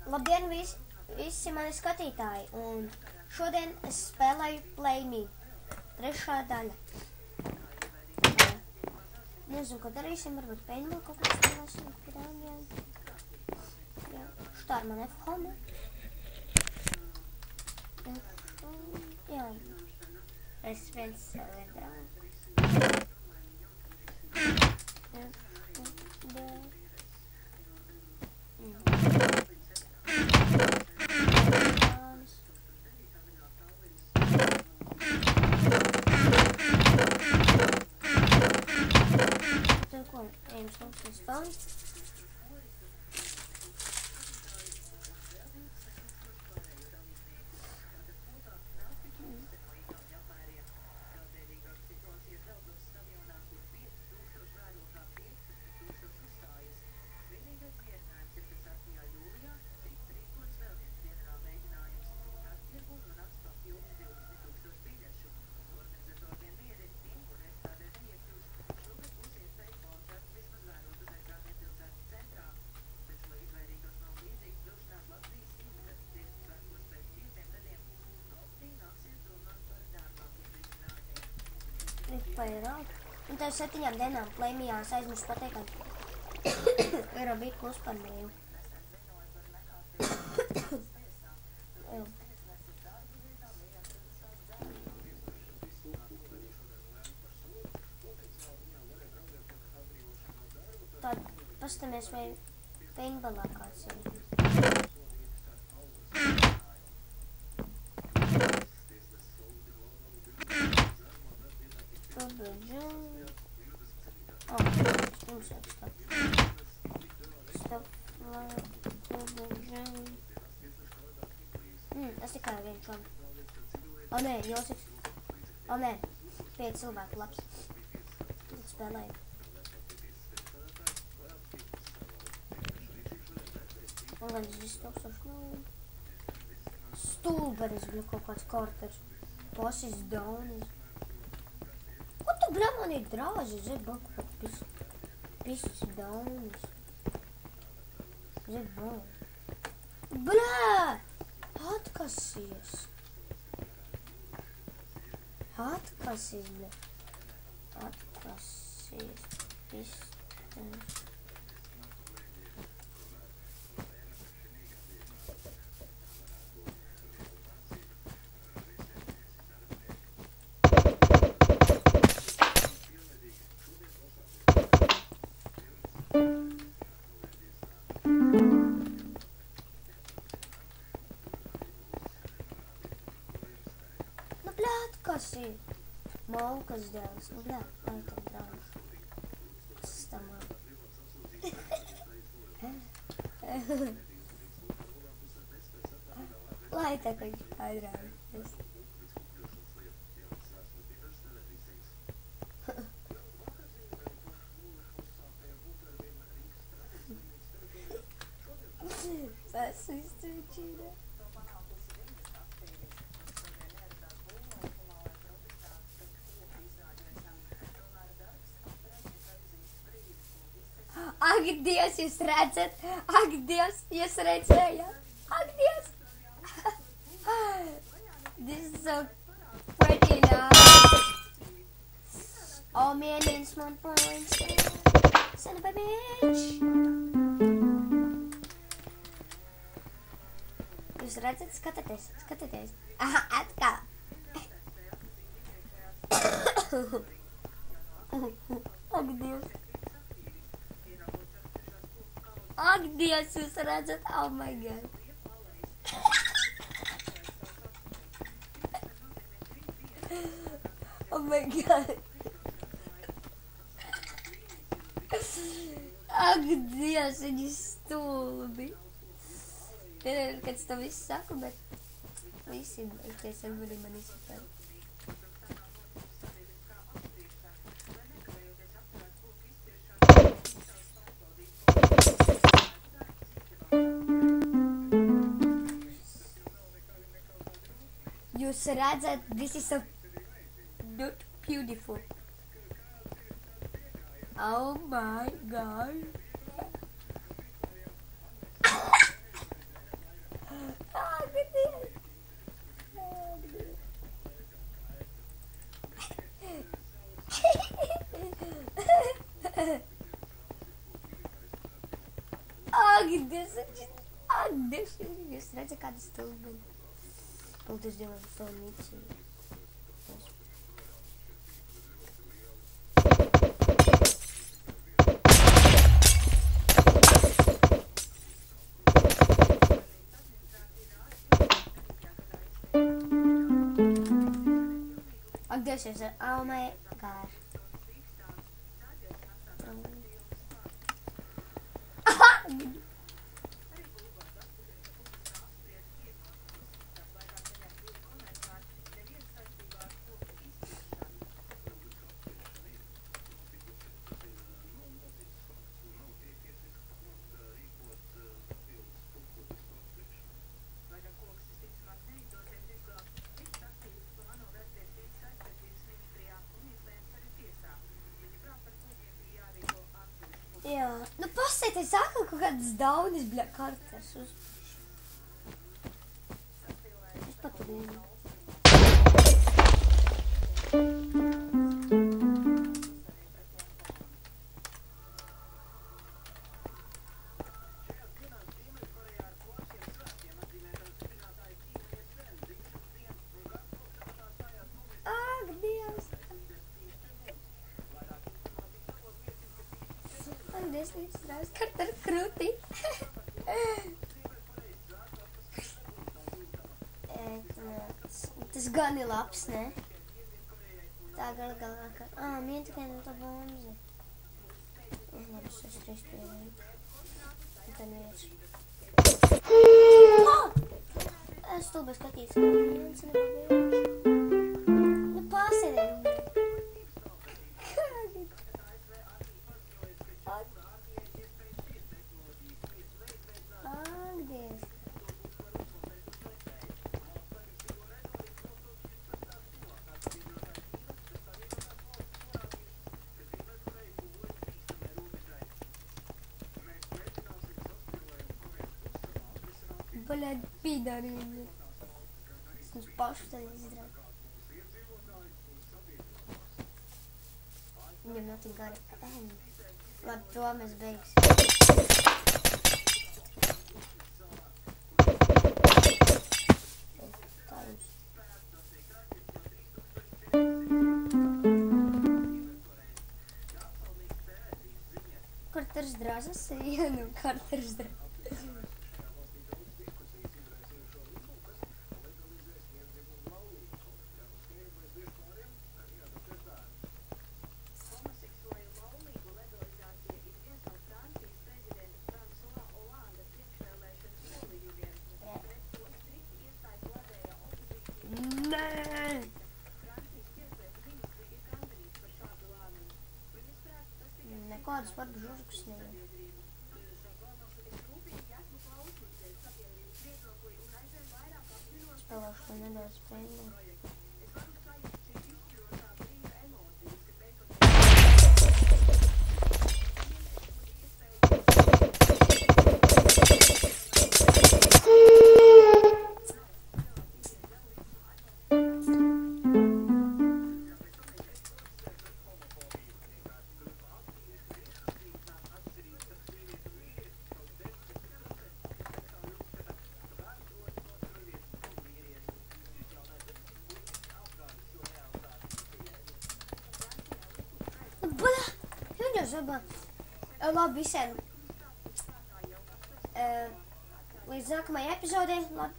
Labdien, visi mani skatītāji, un šodien es spēlēju Play Me, 3. daļa. Nezinu, ko darīsim, varbūt paintball kaut ko spēlēsim, jā. Šitā ir man F-home. Jā. Es viens saviem draugu. Aims looks is fun. Un tev 7 dienām Playmijā es aizmirsu pateikt, ka Eurobīt plus par brīvu. Tad pastamies, vai paintballā kāds ir. Es tikai viens labi. O nē, Josips. O nē, 5 cilvēku labs. Tad spēlēju. Man gan 10,000 nav. Stulberis, bļa, kaut kāds karters. Posis daunis. Ko tu, bļa, man ir drāži? Zed, kaut kāds pisis daunis. Zed, bļa! Atkasies, bļa. Atkasies, pistens. Kas ir? Maukas dēls. Nu, bļā, laikam draugs. Stamā. Lai tā, ka viņš aizrāvis. Tas iztučīja. Ak, Dievs, jūs redzat? Ak, Dievs, jūs redzējāt? Ak, Dievs! This is so pretty nice. Oh, millions, 1 points. Son of a bitch. Jūs redzat? Skatieties. Aha, atkal. Ak, Dievs. Ak, Dievs, jūs redzat? Oh my god. Oh my god. Ak, Dievs, viņi stulbi. Piedod, kad es to visu saku, bet visi beigties ar mani super. Jūs redzat, this is so not beautiful. Oh my god. Ak, Dievs, jūs redzat, kāda stulbina. Paldies Dievam, to nici. Ak, Dievs, jūs oh my God. Jā, nu pasēties atkal kaut kādas daunis, bļa, karters uz. Es pat vienu. Ak, Dievs. Ak, Dievs, līdz karter krūti. Tas gan ir labs, ne? Tā galā, ka... Mien tikai no tā bomzi. Labi, es reiz pievēju. Tā neviens. Es stulbi skatījos, ka viens nepabēju. Nu, pasēdēju. Ak, Dievs. Блядь, пидоры. Es pašu tad izdarāju. Viņam nav tik gara. Labi, to mēs beigsim. Tā jums. Karters drāzas? Jā, nu, karters drāzas. Nē! Nekādas varbūt žurkas nevar. Spēlēšu to nedaudz spēļu. Labi visiem. Līdz nākamajai epizodei. Labi,